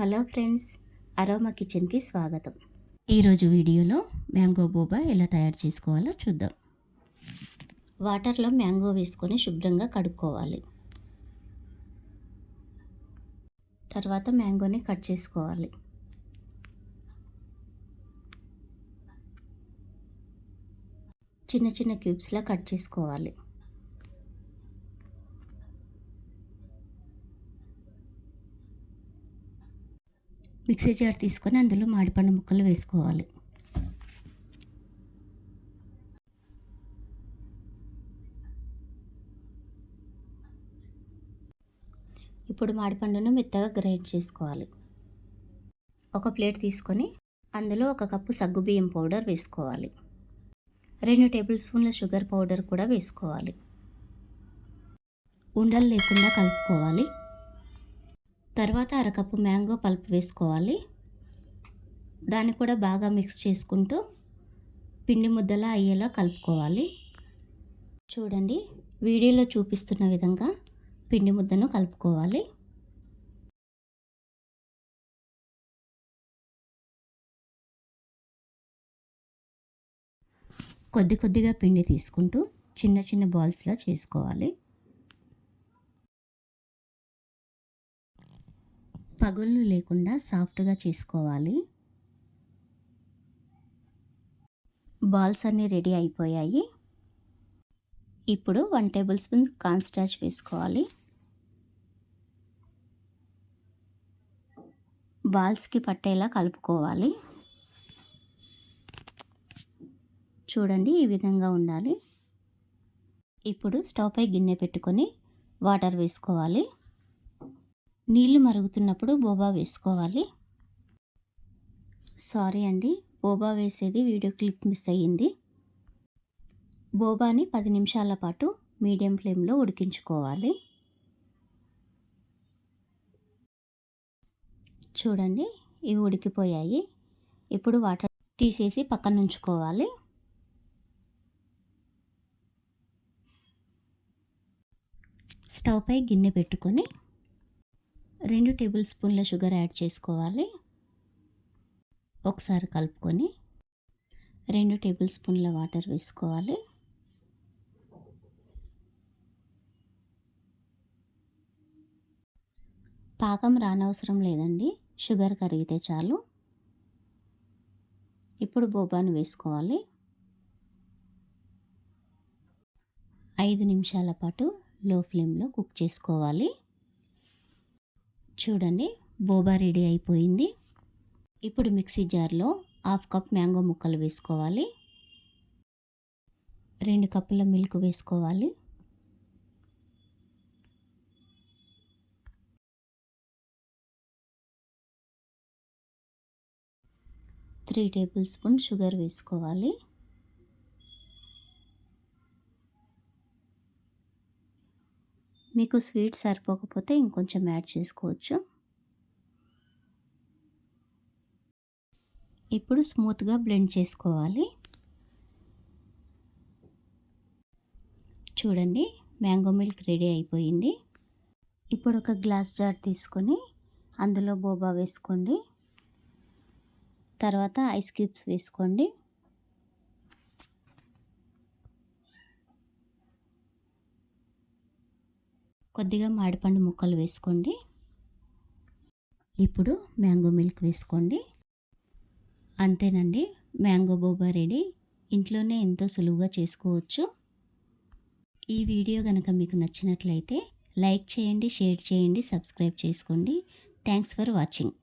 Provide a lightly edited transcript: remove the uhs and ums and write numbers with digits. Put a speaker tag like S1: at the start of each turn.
S1: Hello friends, aroma కిచెన్కి స్వాగతం. ఈరోజు వీడియోలో మ్యాంగో బోబా ఎలా తయారు చేసుకోవాలో చూద్దాం. వాటర్లో మ్యాంగో వేసుకొని శుభ్రంగా కడుక్కోవాలి. తర్వాత మ్యాంగోని కట్ చేసుకోవాలి. చిన్న చిన్న క్యూబ్స్లా కట్ చేసుకోవాలి. మిక్సీ జార్ తీసుకొని అందులో మామిడిపండు ముక్కలు వేసుకోవాలి. ఇప్పుడు మామిడిపండును మెత్తగా గ్రైండ్ చేసుకోవాలి. ఒక ప్లేట్ తీసుకొని అందులో 1 కప్పు సగ్గుబియ్యం పౌడర్ వేసుకోవాలి. 2 టేబుల్ స్పూన్ల షుగర్ పౌడర్ కూడా వేసుకోవాలి. ఉండలు లేకుండా కలుపుకోవాలి. తర్వాత 1/2 కప్పు మ్యాంగో పల్ప్ వేసుకోవాలి. దాన్ని కూడా బాగా మిక్స్ చేసుకుంటూ పిండి ముద్దలా అయ్యేలా కలుపుకోవాలి. చూడండి, వీడియోలో చూపిస్తున్న విధంగా పిండి ముద్దను కలుపుకోవాలి. కొద్దిగా పిండి తీసుకుంటూ చిన్న చిన్న బాల్స్లా చేసుకోవాలి. పగుళ్ళు లేకుండా సాఫ్ట్గా చేసుకోవాలి. బాల్స్ అన్నీ రెడీ అయిపోయాయి. ఇప్పుడు 1 టేబుల్ స్పూన్ కార్న్ స్టార్చ్ వేసుకోవాలి. బాల్స్కి పట్టేలా కలుపుకోవాలి. చూడండి, ఈ విధంగా ఉండాలి. ఇప్పుడు స్టవ్ పై గిన్నె పెట్టుకొని వాటర్ వేసుకోవాలి. నీళ్లు మరుగుతున్నప్పుడు బోబా వేసుకోవాలి. సారీ అండి, బోబా వేసేది వీడియో క్లిప్ మిస్ అయ్యింది. బోబాని 10 నిమిషాల పాటు మీడియం ఫ్లేమ్లో ఉడికించుకోవాలి. చూడండి, ఇవి ఉడికిపోయాయి. ఇప్పుడు వాటర్ తీసేసి పక్కన ఉంచుకోవాలి. స్టవ్ పై గిన్నె పెట్టుకొని 2 టేబుల్ స్పూన్ల షుగర్ యాడ్ చేసుకోవాలి. ఒకసారి కలుపుకొని 2 టేబుల్ స్పూన్ల వాటర్ వేసుకోవాలి. పాకం రానవసరం లేదండి, షుగర్ కరిగితే చాలు. ఇప్పుడు బోబాను వేసుకోవాలి. 5 నిమిషాల పాటు లో ఫ్లేమ్లో కుక్ చేసుకోవాలి. చూడండి, బోబా రెడీ అయిపోయింది. ఇప్పుడు మిక్సీ జార్లో 1/2 కప్ మ్యాంగో ముక్కలు వేసుకోవాలి. 2 కప్పుల మిల్క్ వేసుకోవాలి. 3 టేబుల్ స్పూన్ షుగర్ వేసుకోవాలి. మీకు స్వీట్ సరిపోకపోతే ఇంకొంచెం యాడ్ చేసుకోవచ్చు. ఇప్పుడు స్మూత్గా బ్లెండ్ చేసుకోవాలి. చూడండి, మ్యాంగో మిల్క్ రెడీ అయిపోయింది. ఇప్పుడు ఒక గ్లాస్ జార్ తీసుకొని అందులో బోబా వేసుకోండి. తర్వాత ఐస్ క్యూబ్స్ వేసుకోండి. కొద్దిగా మామిడిపండు ముక్కలు వేసుకోండి. ఇప్పుడు మ్యాంగో మిల్క్ వేసుకోండి. అంతేనండి, మ్యాంగో బోబా రెడీ. ఇంట్లోనే ఎంతో సులువుగా చేసుకోవచ్చు. ఈ వీడియో కనుక మీకు నచ్చినట్లయితే లైక్ చేయండి, షేర్ చేయండి, సబ్స్క్రైబ్ చేసుకోండి. Thanks for watching.